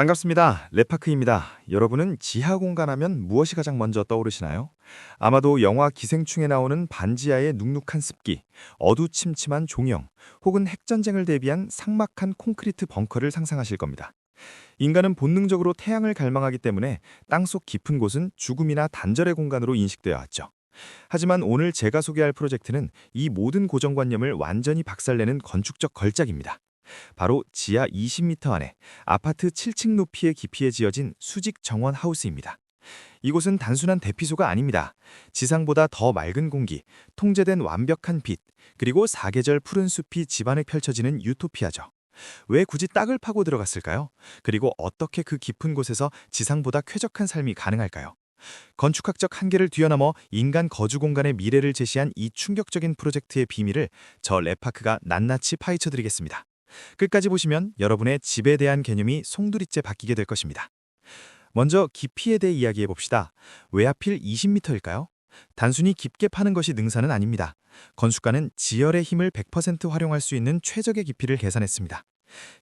반갑습니다. 레파크입니다. 여러분은 지하 공간하면 무엇이 가장 먼저 떠오르시나요? 아마도 영화 기생충에 나오는 반지하의 눅눅한 습기, 어두침침한 조명, 혹은 핵전쟁을 대비한 삭막한 콘크리트 벙커를 상상하실 겁니다. 인간은 본능적으로 태양을 갈망하기 때문에 땅속 깊은 곳은 죽음이나 단절의 공간으로 인식되어 왔죠. 하지만 오늘 제가 소개할 프로젝트는 이 모든 고정관념을 완전히 박살내는 건축적 걸작입니다. 바로 지하 20m 안에 아파트 7층 높이의 깊이에 지어진 수직 정원 하우스입니다. 이곳은 단순한 대피소가 아닙니다. 지상보다 더 맑은 공기, 통제된 완벽한 빛, 그리고 사계절 푸른 숲이 집안에 펼쳐지는 유토피아죠. 왜 굳이 땅을 파고 들어갔을까요? 그리고 어떻게 그 깊은 곳에서 지상보다 쾌적한 삶이 가능할까요? 건축학적 한계를 뛰어넘어 인간 거주 공간의 미래를 제시한 이 충격적인 프로젝트의 비밀을 저 레파크가 낱낱이 파헤쳐드리겠습니다. 끝까지 보시면 여러분의 집에 대한 개념이 송두리째 바뀌게 될 것입니다. 먼저 깊이에 대해 이야기해 봅시다. 왜 하필 20m일까요? 단순히 깊게 파는 것이 능사는 아닙니다. 건축가는 지열의 힘을 100% 활용할 수 있는 최적의 깊이를 계산했습니다.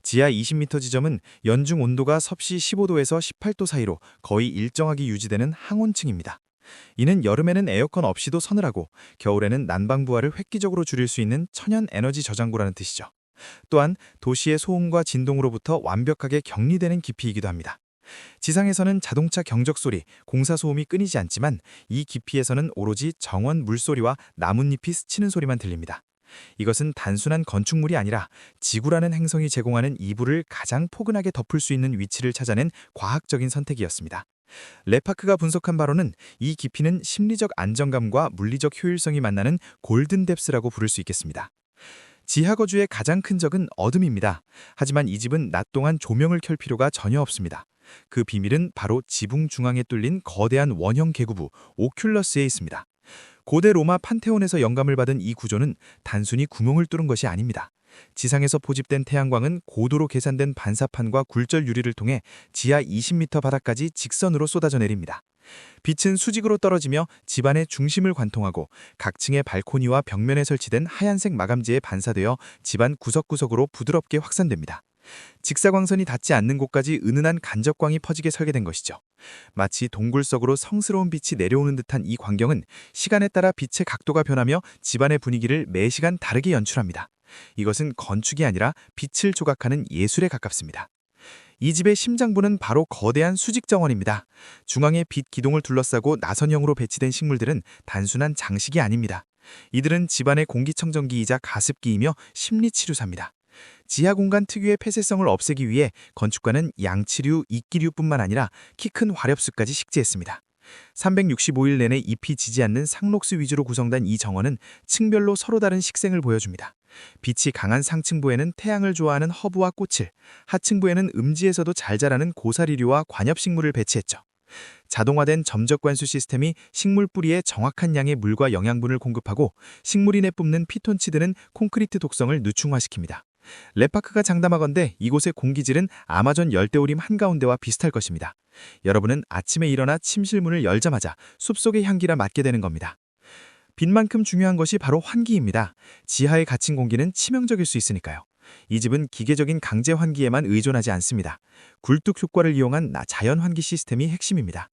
지하 20m 지점은 연중 온도가 섭씨 15도에서 18도 사이로 거의 일정하게 유지되는 항온층입니다. 이는 여름에는 에어컨 없이도 서늘하고 겨울에는 난방부하를 획기적으로 줄일 수 있는 천연 에너지 저장고라는 뜻이죠. 또한 도시의 소음과 진동으로부터 완벽하게 격리되는 깊이이기도 합니다. 지상에서는 자동차 경적 소리, 공사 소음이 끊이지 않지만 이 깊이에서는 오로지 정원 물소리와 나뭇잎이 스치는 소리만 들립니다. 이것은 단순한 건축물이 아니라 지구라는 행성이 제공하는 이불을 가장 포근하게 덮을 수 있는 위치를 찾아낸 과학적인 선택이었습니다. 레파크가 분석한 바로는 이 깊이는 심리적 안정감과 물리적 효율성이 만나는 골든뎁스라고 부를 수 있겠습니다. 지하 거주의 가장 큰 적은 어둠입니다. 하지만 이 집은 낮 동안 조명을 켤 필요가 전혀 없습니다. 그 비밀은 바로 지붕 중앙에 뚫린 거대한 원형 계구부 오큘러스에 있습니다. 고대 로마 판테온에서 영감을 받은 이 구조는 단순히 구멍을 뚫은 것이 아닙니다. 지상에서 포집된 태양광은 고도로 계산된 반사판과 굴절 유리를 통해 지하 20m 바닥까지 직선으로 쏟아져 내립니다. 빛은 수직으로 떨어지며 집안의 중심을 관통하고 각 층의 발코니와 벽면에 설치된 하얀색 마감재에 반사되어 집안 구석구석으로 부드럽게 확산됩니다. 직사광선이 닿지 않는 곳까지 은은한 간접광이 퍼지게 설계된 것이죠. 마치 동굴 속으로 성스러운 빛이 내려오는 듯한 이 광경은 시간에 따라 빛의 각도가 변하며 집안의 분위기를 매시간 다르게 연출합니다. 이것은 건축이 아니라 빛을 조각하는 예술에 가깝습니다. 이 집의 심장부는 바로 거대한 수직정원입니다. 중앙에 빛 기둥을 둘러싸고 나선형으로 배치된 식물들은 단순한 장식이 아닙니다. 이들은 집안의 공기청정기이자 가습기이며 심리치료사입니다. 지하 공간 특유의 폐쇄성을 없애기 위해 건축가는 양치류, 이끼류뿐만 아니라 키 큰 화렵수까지 식재했습니다. 365일 내내 잎이 지지 않는 상록수 위주로 구성된 이 정원은 층별로 서로 다른 식생을 보여줍니다. 빛이 강한 상층부에는 태양을 좋아하는 허브와 꽃을, 하층부에는 음지에서도 잘 자라는 고사리류와 관엽식물을 배치했죠. 자동화된 점적 관수 시스템이 식물 뿌리에 정확한 양의 물과 영양분을 공급하고 식물이 내뿜는 피톤치드는 콘크리트 독성을 누충화시킵니다. 레파크가 장담하건대 이곳의 공기질은 아마존 열대우림 한가운데와 비슷할 것입니다. 여러분은 아침에 일어나 침실문을 열자마자 숲속의 향기라 맡게 되는 겁니다. 빛만큼 중요한 것이 바로 환기입니다. 지하에 갇힌 공기는 치명적일 수 있으니까요. 이 집은 기계적인 강제 환기에만 의존하지 않습니다. 굴뚝 효과를 이용한 자연 환기 시스템이 핵심입니다.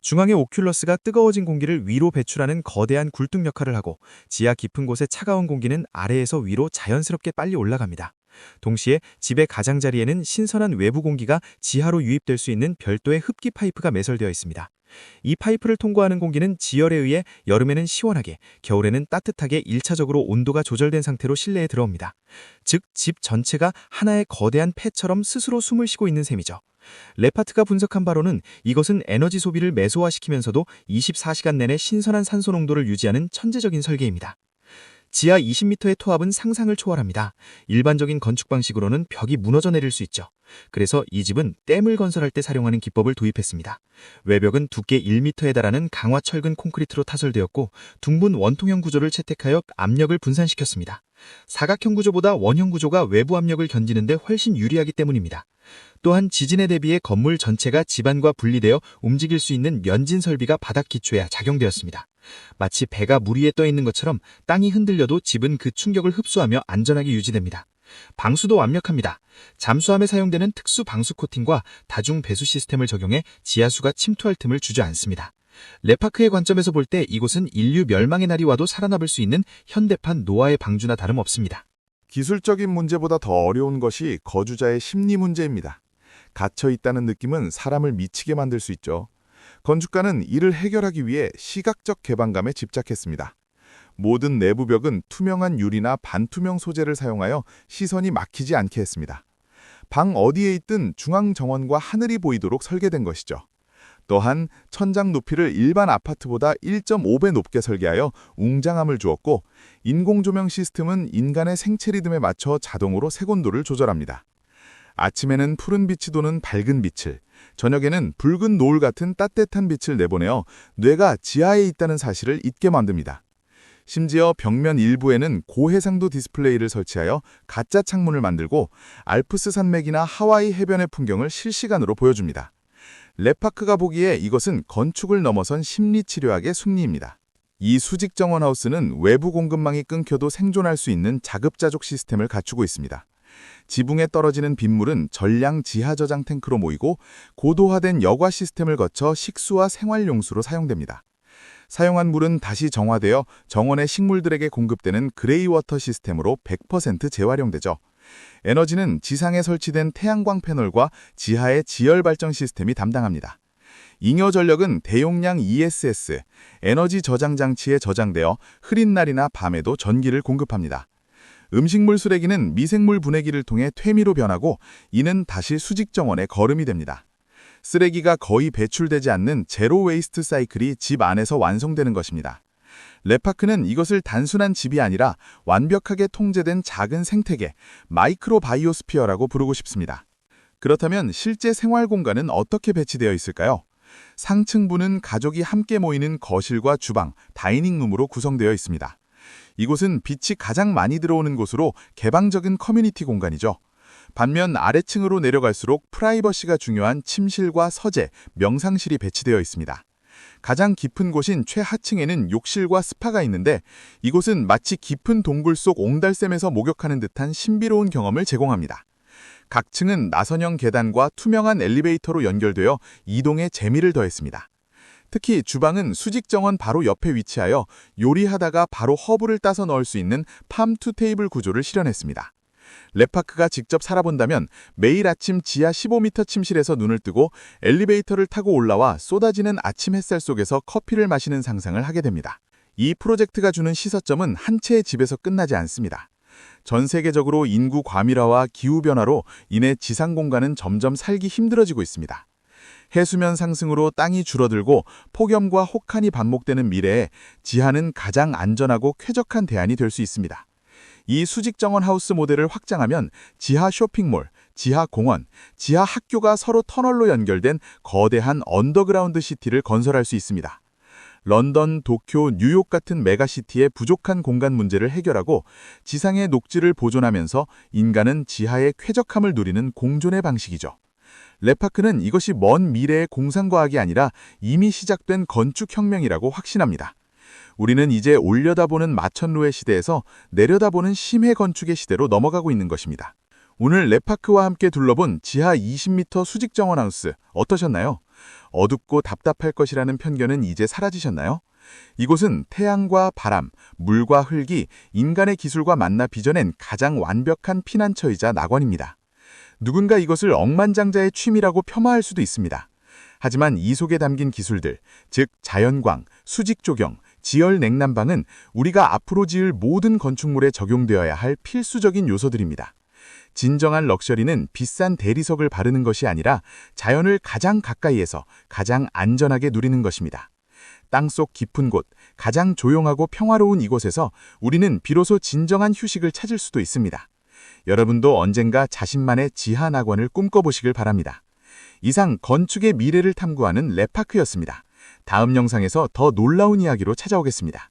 중앙의 오큘러스가 뜨거워진 공기를 위로 배출하는 거대한 굴뚝 역할을 하고 지하 깊은 곳의 차가운 공기는 아래에서 위로 자연스럽게 빨리 올라갑니다. 동시에 집의 가장자리에는 신선한 외부 공기가 지하로 유입될 수 있는 별도의 흡기 파이프가 매설되어 있습니다. 이 파이프를 통과하는 공기는 지열에 의해 여름에는 시원하게, 겨울에는 따뜻하게 1차적으로 온도가 조절된 상태로 실내에 들어옵니다. 즉, 집 전체가 하나의 거대한 폐처럼 스스로 숨을 쉬고 있는 셈이죠. 레파트가 분석한 바로는 이것은 에너지 소비를 매소화시키면서도 24시간 내내 신선한 산소 농도를 유지하는 천재적인 설계입니다. 지하 20m의 토합은 상상을 초월합니다. 일반적인 건축 방식으로는 벽이 무너져 내릴 수 있죠. 그래서 이 집은 댐을 건설할 때 사용하는 기법을 도입했습니다. 외벽은 두께 1m에 달하는 강화 철근 콘크리트로 타설되었고 둥근 원통형 구조를 채택하여 압력을 분산시켰습니다. 사각형 구조보다 원형 구조가 외부 압력을 견디는 데 훨씬 유리하기 때문입니다. 또한 지진에 대비해 건물 전체가 지반과 분리되어 움직일 수 있는 면진 설비가 바닥 기초에 작용되었습니다. 마치 배가 물 위에 떠 있는 것처럼 땅이 흔들려도 집은 그 충격을 흡수하며 안전하게 유지됩니다. 방수도 완벽합니다. 잠수함에 사용되는 특수 방수 코팅과 다중 배수 시스템을 적용해 지하수가 침투할 틈을 주지 않습니다. 레파크의 관점에서 볼 때 이곳은 인류 멸망의 날이 와도 살아남을 수 있는 현대판 노아의 방주나 다름없습니다. 기술적인 문제보다 더 어려운 것이 거주자의 심리 문제입니다. 갇혀 있다는 느낌은 사람을 미치게 만들 수 있죠. 건축가는 이를 해결하기 위해 시각적 개방감에 집착했습니다. 모든 내부 벽은 투명한 유리나 반투명 소재를 사용하여 시선이 막히지 않게 했습니다. 방 어디에 있든 중앙 정원과 하늘이 보이도록 설계된 것이죠. 또한 천장 높이를 일반 아파트보다 1.5배 높게 설계하여 웅장함을 주었고, 인공 조명 시스템은 인간의 생체 리듬에 맞춰 자동으로 색온도를 조절합니다. 아침에는 푸른 빛이 도는 밝은 빛을, 저녁에는 붉은 노을 같은 따뜻한 빛을 내보내어 뇌가 지하에 있다는 사실을 잊게 만듭니다. 심지어 벽면 일부에는 고해상도 디스플레이를 설치하여 가짜 창문을 만들고 알프스 산맥이나 하와이 해변의 풍경을 실시간으로 보여줍니다. 레파크가 보기에 이것은 건축을 넘어선 심리치료학의 승리입니다. 이 수직 정원 하우스는 외부 공급망이 끊겨도 생존할 수 있는 자급자족 시스템을 갖추고 있습니다. 지붕에 떨어지는 빗물은 전량 지하 저장 탱크로 모이고 고도화된 여과 시스템을 거쳐 식수와 생활용수로 사용됩니다. 사용한 물은 다시 정화되어 정원의 식물들에게 공급되는 그레이워터 시스템으로 100% 재활용되죠. 에너지는 지상에 설치된 태양광 패널과 지하의 지열 발전 시스템이 담당합니다. 잉여 전력은 대용량 ESS, 에너지 저장 장치에 저장되어 흐린 날이나 밤에도 전기를 공급합니다. 음식물 쓰레기는 미생물 분해기를 통해 퇴미로 변하고, 이는 다시 수직 정원의 거름이 됩니다. 쓰레기가 거의 배출되지 않는 제로 웨이스트 사이클이 집 안에서 완성되는 것입니다. 레파크는 이것을 단순한 집이 아니라 완벽하게 통제된 작은 생태계, 마이크로 바이오스피어라고 부르고 싶습니다. 그렇다면 실제 생활 공간은 어떻게 배치되어 있을까요? 상층부는 가족이 함께 모이는 거실과 주방, 다이닝룸으로 구성되어 있습니다. 이곳은 빛이 가장 많이 들어오는 곳으로 개방적인 커뮤니티 공간이죠. 반면 아래층으로 내려갈수록 프라이버시가 중요한 침실과 서재, 명상실이 배치되어 있습니다. 가장 깊은 곳인 최하층에는 욕실과 스파가 있는데, 이곳은 마치 깊은 동굴 속 옹달샘에서 목욕하는 듯한 신비로운 경험을 제공합니다. 각 층은 나선형 계단과 투명한 엘리베이터로 연결되어 이동에 재미를 더했습니다. 특히 주방은 수직 정원 바로 옆에 위치하여 요리하다가 바로 허브를 따서 넣을 수 있는 팜2테이블 구조를 실현했습니다. 레파크가 직접 살아본다면 매일 아침 지하 15m 침실에서 눈을 뜨고 엘리베이터를 타고 올라와 쏟아지는 아침 햇살 속에서 커피를 마시는 상상을 하게 됩니다. 이 프로젝트가 주는 시사점은 한 채의 집에서 끝나지 않습니다. 전 세계적으로 인구 과밀화와 기후변화로 인해 지상 공간은 점점 살기 힘들어지고 있습니다. 해수면 상승으로 땅이 줄어들고 폭염과 혹한이 반복되는 미래에 지하는 가장 안전하고 쾌적한 대안이 될 수 있습니다. 이 수직 정원 하우스 모델을 확장하면 지하 쇼핑몰, 지하 공원, 지하 학교가 서로 터널로 연결된 거대한 언더그라운드 시티를 건설할 수 있습니다. 런던, 도쿄, 뉴욕 같은 메가시티의 부족한 공간 문제를 해결하고 지상의 녹지를 보존하면서 인간은 지하의 쾌적함을 누리는 공존의 방식이죠. 레파크는 이것이 먼 미래의 공상과학이 아니라 이미 시작된 건축혁명이라고 확신합니다. 우리는 이제 올려다보는 마천루의 시대에서 내려다보는 심해 건축의 시대로 넘어가고 있는 것입니다. 오늘 레파크와 함께 둘러본 지하 20m 수직 정원 하우스 어떠셨나요? 어둡고 답답할 것이라는 편견은 이제 사라지셨나요? 이곳은 태양과 바람, 물과 흙이 인간의 기술과 만나 빚어낸 가장 완벽한 피난처이자 낙원입니다. 누군가 이것을 억만장자의 취미라고 폄하할 수도 있습니다. 하지만 이 속에 담긴 기술들, 즉 자연광, 수직 조경, 지열 냉난방은 우리가 앞으로 지을 모든 건축물에 적용되어야 할 필수적인 요소들입니다. 진정한 럭셔리는 비싼 대리석을 바르는 것이 아니라 자연을 가장 가까이에서 가장 안전하게 누리는 것입니다. 땅속 깊은 곳, 가장 조용하고 평화로운 이곳에서 우리는 비로소 진정한 휴식을 찾을 수도 있습니다. 여러분도 언젠가 자신만의 지하 낙원을 꿈꿔보시길 바랍니다. 이상 건축의 미래를 탐구하는 레파크였습니다. 다음 영상에서 더 놀라운 이야기로 찾아오겠습니다.